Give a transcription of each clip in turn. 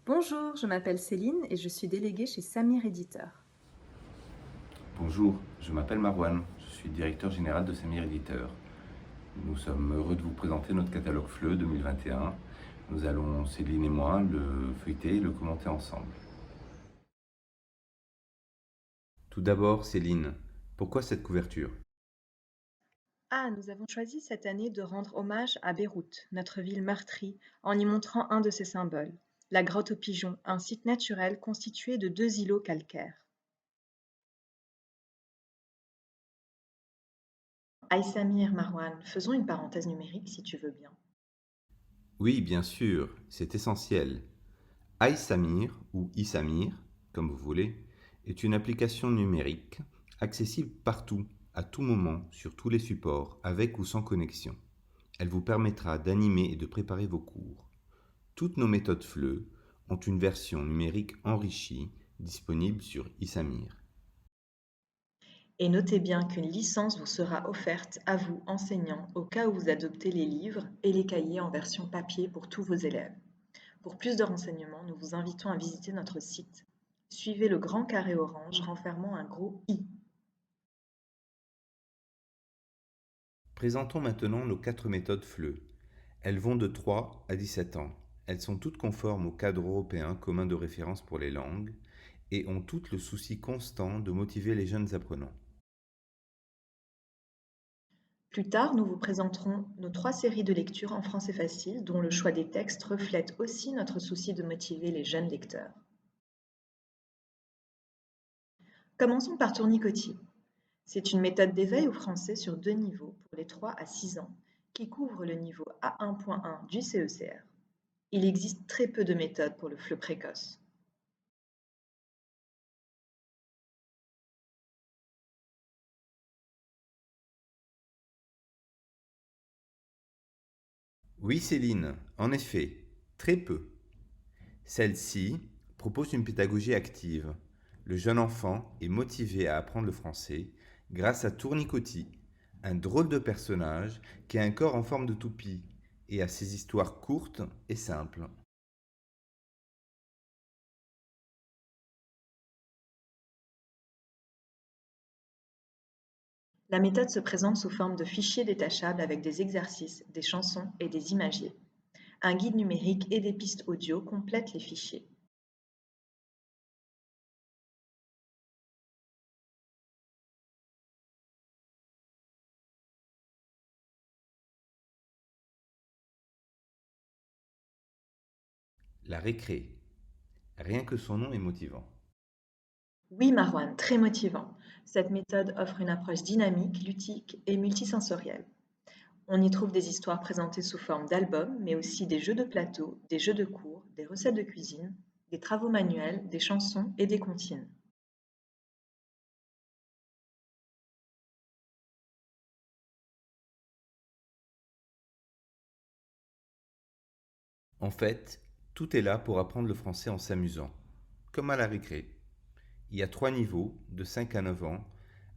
Bonjour, je m'appelle Céline et je suis déléguée chez Samir Éditeur. Bonjour, je m'appelle Marwan, je suis directeur général de Samir Éditeur. Nous sommes heureux de vous présenter notre catalogue FLE 2021. Nous allons, Céline et moi, le feuilleter et le commenter ensemble. Tout d'abord, Céline, pourquoi cette couverture? Nous avons choisi cette année de rendre hommage à Beyrouth, notre ville meurtrie, en y montrant un de ses symboles, la grotte aux pigeons, un site naturel constitué de 2 îlots calcaires. Aïe Samir, Marwan, faisons une parenthèse numérique si tu veux bien. Oui, bien sûr, c'est essentiel. iSamir, ou iSamir, comme vous voulez, est une application numérique accessible partout, à tout moment, sur tous les supports, avec ou sans connexion. Elle vous permettra d'animer et de préparer vos cours. Toutes nos méthodes FLE ont une version numérique enrichie disponible sur iSamir. Et notez bien qu'une licence vous sera offerte à vous, enseignants, au cas où vous adoptez les livres et les cahiers en version papier pour tous vos élèves. Pour plus de renseignements, nous vous invitons à visiter notre site. Suivez le grand carré orange renfermant un gros I. Présentons maintenant nos 4 méthodes FLE. Elles vont de 3 à 17 ans. Elles sont toutes conformes au cadre européen commun de référence pour les langues et ont toutes le souci constant de motiver les jeunes apprenants. Plus tard, nous vous présenterons nos 3 séries de lecture en français facile dont le choix des textes reflète aussi notre souci de motiver les jeunes lecteurs. Commençons par Tournicotis. C'est une méthode d'éveil au français sur 2 niveaux pour les 3 à 6 ans qui couvre le niveau A1.1 du CECR. Il existe très peu de méthodes pour le FLE précoce. Oui Céline, en effet, très peu. Celle-ci propose une pédagogie active. Le jeune enfant est motivé à apprendre le français grâce à Tournicotis, un drôle de personnage qui a un corps en forme de toupie et à ses histoires courtes et simples. La méthode se présente sous forme de fichiers détachables avec des exercices, des chansons et des imagiers. Un guide numérique et des pistes audio complètent les fichiers. La récré. Rien que son nom est motivant. Oui, Marwan, très motivant. Cette méthode offre une approche dynamique, ludique et multisensorielle. On y trouve des histoires présentées sous forme d'albums, mais aussi des jeux de plateau, des jeux de cours, des recettes de cuisine, des travaux manuels, des chansons et des comptines. En fait, tout est là pour apprendre le français en s'amusant, comme à la récré. Il y a 3 niveaux, de 5 à 9 ans,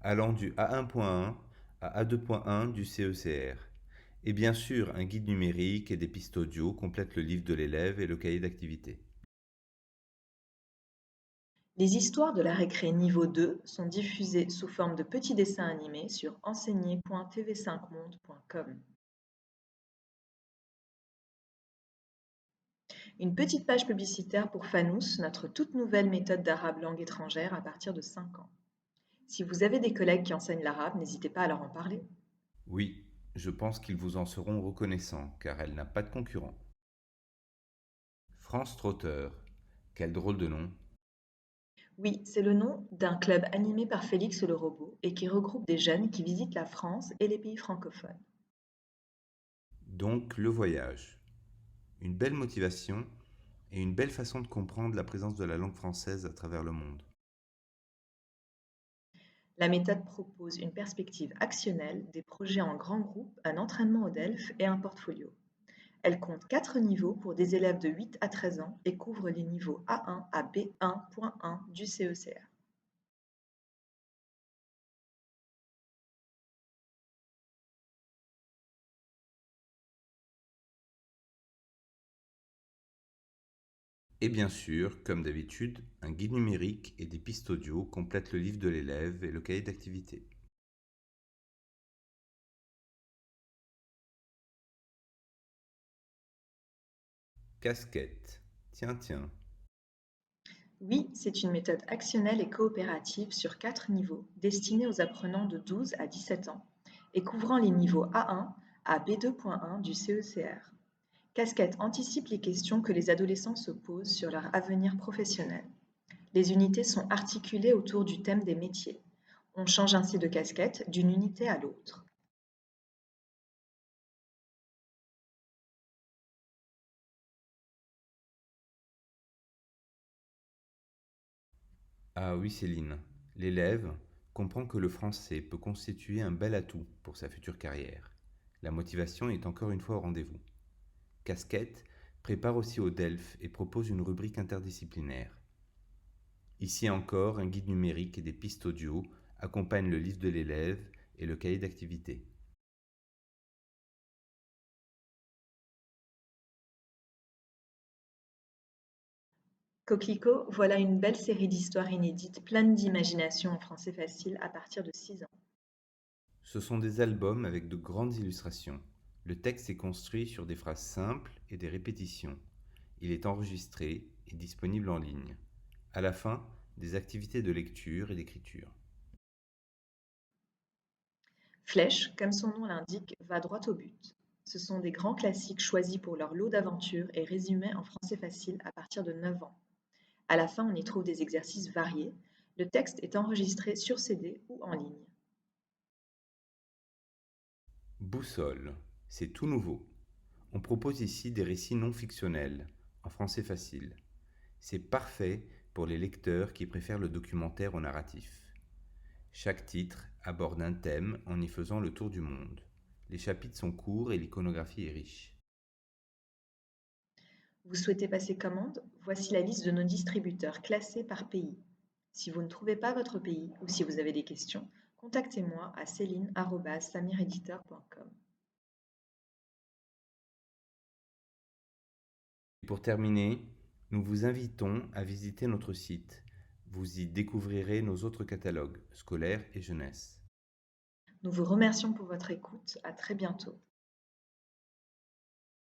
allant du A1.1 à A2.1 du CECR. Et bien sûr, un guide numérique et des pistes audio complètent le livre de l'élève et le cahier d'activité. Les histoires de la récré niveau 2 sont diffusées sous forme de petits dessins animés sur enseigner.tv5monde.com. Une petite page publicitaire pour Fanous, notre toute nouvelle méthode d'arabe langue étrangère à partir de 5 ans. Si vous avez des collègues qui enseignent l'arabe, n'hésitez pas à leur en parler. Oui, je pense qu'ils vous en seront reconnaissants, car elle n'a pas de concurrent. France Trotter, quel drôle de nom. Oui, c'est le nom d'un club animé par Félix le robot et qui regroupe des jeunes qui visitent la France et les pays francophones. Donc le voyage. Une belle motivation et une belle façon de comprendre la présence de la langue française à travers le monde. La méthode propose une perspective actionnelle, des projets en grand groupe, un entraînement au DELF et un portfolio. Elle compte 4 niveaux pour des élèves de 8 à 13 ans et couvre les niveaux A1 à B1.1 du CECR. Et bien sûr, comme d'habitude, un guide numérique et des pistes audio complètent le livre de l'élève et le cahier d'activité. Casquette. Tiens, tiens. Oui, c'est une méthode actionnelle et coopérative sur 4 niveaux, destinée aux apprenants de 12 à 17 ans et couvrant les niveaux A1 à B2.1 du CECR. Casquette anticipe les questions que les adolescents se posent sur leur avenir professionnel. Les unités sont articulées autour du thème des métiers. On change ainsi de casquette d'une unité à l'autre. Ah oui, Céline. L'élève comprend que le français peut constituer un bel atout pour sa future carrière. La motivation est encore une fois au rendez-vous. Casquette prépare aussi au DELF et propose une rubrique interdisciplinaire. Ici encore, un guide numérique et des pistes audio accompagnent le livre de l'élève et le cahier d'activité. Coquelicot, voilà une belle série d'histoires inédites pleines d'imagination en français facile à partir de 6 ans. Ce sont des albums avec de grandes illustrations. Le texte est construit sur des phrases simples et des répétitions. Il est enregistré et disponible en ligne. À la fin, des activités de lecture et d'écriture. Flèche, comme son nom l'indique, va droit au but. Ce sont des grands classiques choisis pour leur lot d'aventures et résumés en français facile à partir de 9 ans. À la fin, on y trouve des exercices variés. Le texte est enregistré sur CD ou en ligne. Boussole, c'est tout nouveau. On propose ici des récits non fictionnels, en français facile. C'est parfait pour les lecteurs qui préfèrent le documentaire au narratif. Chaque titre aborde un thème en y faisant le tour du monde. Les chapitres sont courts et l'iconographie est riche. Vous souhaitez passer commande? Voici la liste de nos distributeurs classés par pays. Si vous ne trouvez pas votre pays ou si vous avez des questions, contactez-moi à céline@samireditor.com. Pour terminer, nous vous invitons à visiter notre site. Vous y découvrirez nos autres catalogues, scolaires et jeunesse. Nous vous remercions pour votre écoute. À très bientôt.